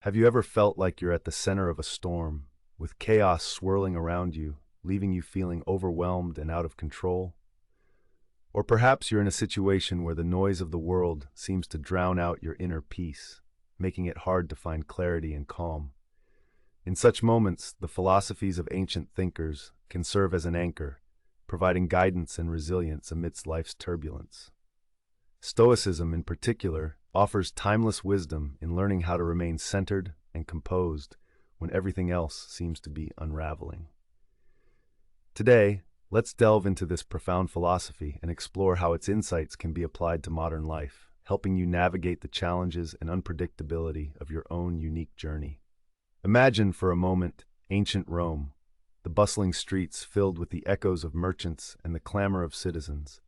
Have you ever felt like you're at the center of a storm, with chaos swirling around you, leaving you feeling overwhelmed and out of control? Or perhaps you're in a situation where the noise of the world seems to drown out your inner peace, making it hard to find clarity and calm. In such moments, the philosophies of ancient thinkers can serve as an anchor, providing guidance and resilience amidst life's turbulence. Stoicism, in particular, offers timeless wisdom in learning how to remain centered and composed when everything else seems to be unraveling. Today, let's delve into this profound philosophy and explore how its insights can be applied to modern life, helping you navigate the challenges and unpredictability of your own unique journey. Imagine for a moment ancient Rome, the bustling streets filled with the echoes of merchants and the clamor of citizens.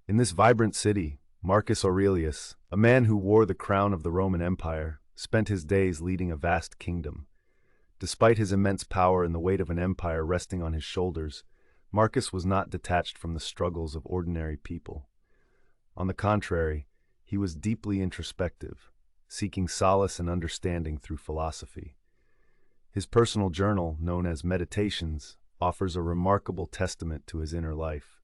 In this vibrant city, Marcus Aurelius, a man who wore the crown of the Roman Empire, spent his days leading a vast kingdom. Despite his immense power and the weight of an empire resting on his shoulders, Marcus was not detached from the struggles of ordinary people. On the contrary, he was deeply introspective, seeking solace and understanding through philosophy. His personal journal, known as Meditations, offers a remarkable testament to his inner life.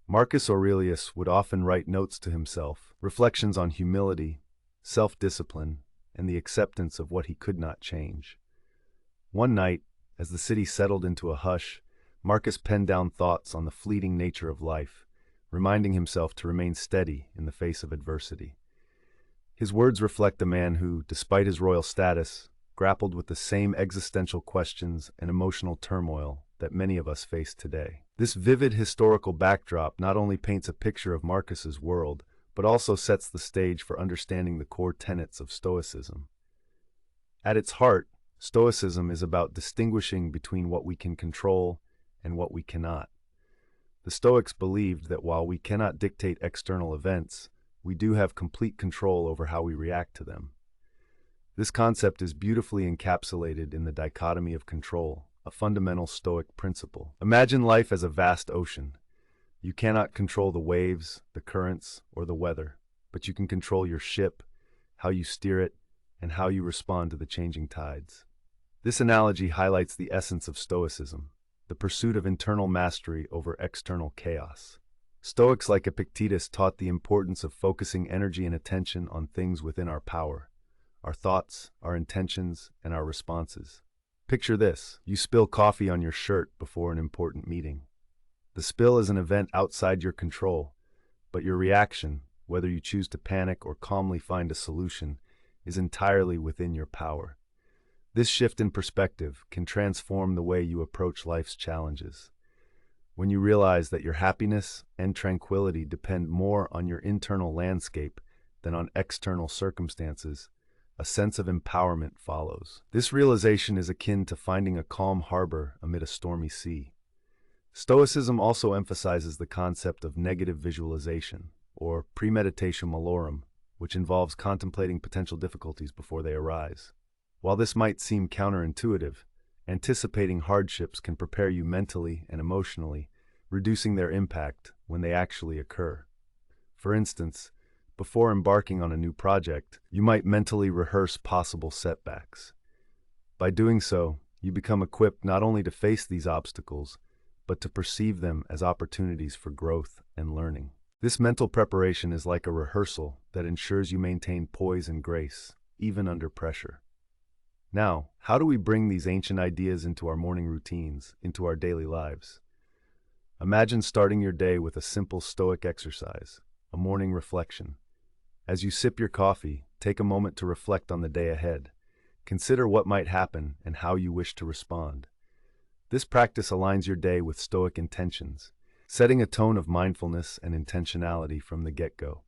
Marcus Aurelius would often write notes to himself, reflections on humility, self-discipline, and the acceptance of what he could not change. One night, as the city settled into a hush, Marcus penned down thoughts on the fleeting nature of life, reminding himself to remain steady in the face of adversity. His words reflect a man who, despite his royal status, grappled with the same existential questions and emotional turmoil that many of us face today. This vivid historical backdrop not only paints a picture of Marcus's world, but also sets the stage for understanding the core tenets of Stoicism. At its heart, Stoicism is about distinguishing between what we can control and what we cannot. The Stoics believed that while we cannot dictate external events, we do have complete control over how we react to them. This concept is beautifully encapsulated in the dichotomy of control, a fundamental Stoic principle. Imagine life as a vast ocean. You cannot control the waves, the currents, or the weather, but you can control your ship, how you steer it, and how you respond to the changing tides. This analogy highlights the essence of Stoicism, the pursuit of internal mastery over external chaos. Stoics like Epictetus taught the importance of focusing energy and attention on things within our power, our thoughts, our intentions, and our responses. Picture this: you spill coffee on your shirt before an important meeting. The spill is an event outside your control, but your reaction, whether you choose to panic or calmly find a solution, is entirely within your power. This shift in perspective can transform the way you approach life's challenges. When you realize that your happiness and tranquility depend more on your internal landscape than on external circumstances, a sense of empowerment follows. This realization is akin to finding a calm harbor amid a stormy sea. Stoicism also emphasizes the concept of negative visualization, or premeditatio malorum, which involves contemplating potential difficulties before they arise. While this might seem counterintuitive, anticipating hardships can prepare you mentally and emotionally, reducing their impact when they actually occur. For instance, before embarking on a new project, you might mentally rehearse possible setbacks. By doing so, you become equipped not only to face these obstacles, but to perceive them as opportunities for growth and learning. This mental preparation is like a rehearsal that ensures you maintain poise and grace, even under pressure. Now, how do we bring these ancient ideas into our morning routines, into our daily lives? Imagine starting your day with a simple Stoic exercise, a morning reflection. As you sip your coffee, take a moment to reflect on the day ahead. Consider what might happen and how you wish to respond. This practice aligns your day with Stoic intentions, setting a tone of mindfulness and intentionality from the get-go.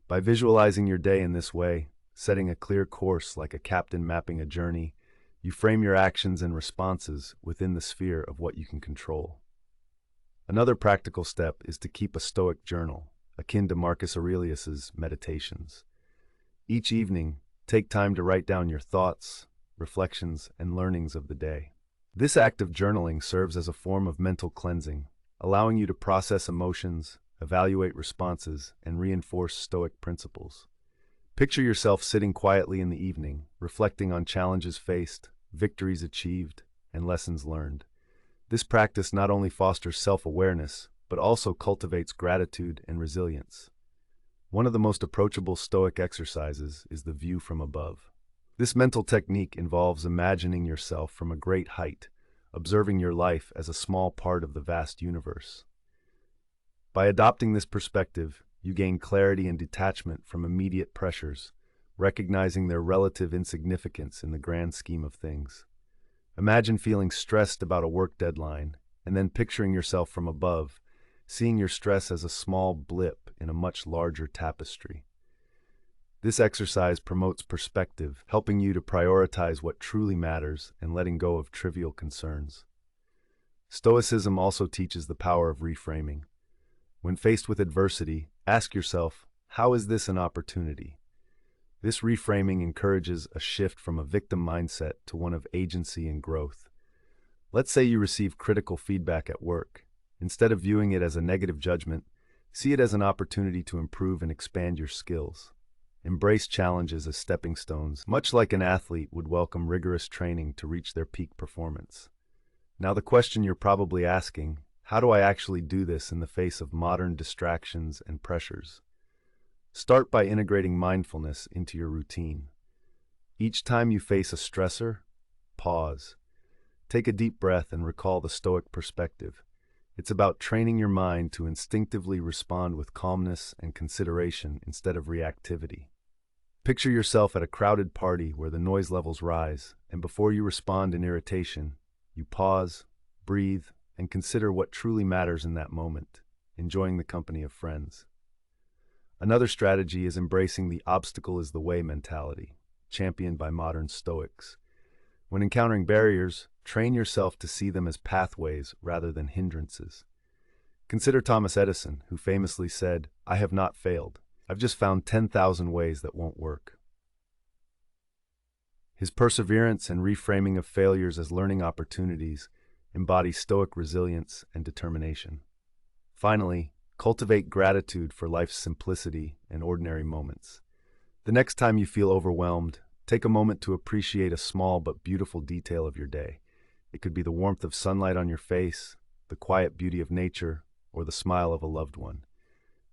By visualizing your day in this way, setting a clear course like a captain mapping a journey, you frame your actions and responses within the sphere of what you can control. Another practical step is to keep a Stoic journal, akin to Marcus Aurelius's Meditations. Each evening, take time to write down your thoughts, reflections, and learnings of the day. This act of journaling serves as a form of mental cleansing, allowing you to process emotions, evaluate responses, and reinforce Stoic principles. Picture yourself sitting quietly in the evening, reflecting on challenges faced, victories achieved, and lessons learned. This practice not only fosters self-awareness, but also cultivates gratitude and resilience. One of the most approachable Stoic exercises is the view from above. This mental technique involves imagining yourself from a great height, observing your life as a small part of the vast universe. By adopting this perspective, you gain clarity and detachment from immediate pressures, recognizing their relative insignificance in the grand scheme of things. Imagine feeling stressed about a work deadline, and then picturing yourself from above, seeing your stress as a small blip in a much larger tapestry. This exercise promotes perspective, helping you to prioritize what truly matters and letting go of trivial concerns. Stoicism also teaches the power of reframing. When faced with adversity, ask yourself, how is this an opportunity? This reframing encourages a shift from a victim mindset to one of agency and growth. Let's say you receive critical feedback at work. Instead of viewing it as a negative judgment, see it as an opportunity to improve and expand your skills. Embrace challenges as stepping stones, much like an athlete would welcome rigorous training to reach their peak performance. Now the question you're probably asking, how do I actually do this in the face of modern distractions and pressures? Start by integrating mindfulness into your routine. Each time you face a stressor, pause. Take a deep breath and recall the Stoic perspective. It's about training your mind to instinctively respond with calmness and consideration instead of reactivity. Picture yourself at a crowded party where the noise levels rise, and before you respond in irritation, you pause, breathe, and consider what truly matters in that moment, enjoying the company of friends. Another strategy is embracing the obstacle is the way mentality, championed by modern Stoics. When encountering barriers, train yourself to see them as pathways rather than hindrances. Consider Thomas Edison, who famously said, "I have not failed. I've just found 10,000 ways that won't work." His perseverance and reframing of failures as learning opportunities embody Stoic resilience and determination. Finally, cultivate gratitude for life's simplicity and ordinary moments. The next time you feel overwhelmed, take a moment to appreciate a small but beautiful detail of your day. It could be the warmth of sunlight on your face, the quiet beauty of nature, or the smile of a loved one.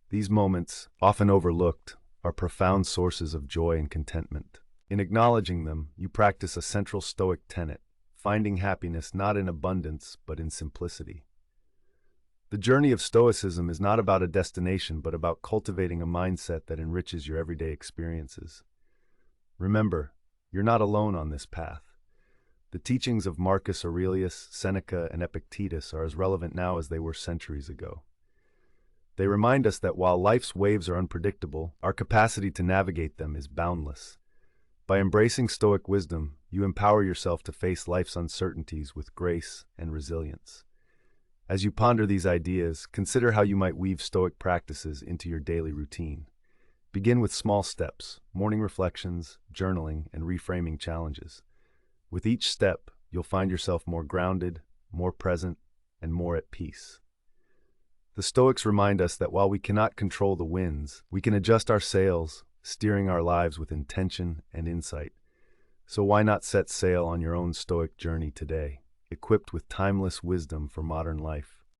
These moments, often overlooked, are profound sources of joy and contentment. In acknowledging them, you practice a central Stoic tenet, finding happiness not in abundance but in simplicity. The journey of Stoicism is not about a destination but about cultivating a mindset that enriches your everyday experiences. Remember, you're not alone on this path. The teachings of Marcus Aurelius, Seneca, and Epictetus are as relevant now as they were centuries ago. They remind us that while life's waves are unpredictable, our capacity to navigate them is boundless. By embracing Stoic wisdom, you empower yourself to face life's uncertainties with grace and resilience. As you ponder these ideas, consider how you might weave Stoic practices into your daily routine. Begin with small steps, morning reflections, journaling, and reframing challenges. With each step, you'll find yourself more grounded, more present, and more at peace. The Stoics remind us that while we cannot control the winds, we can adjust our sails, steering our lives with intention and insight. So why not set sail on your own Stoic journey today, equipped with timeless wisdom for modern life?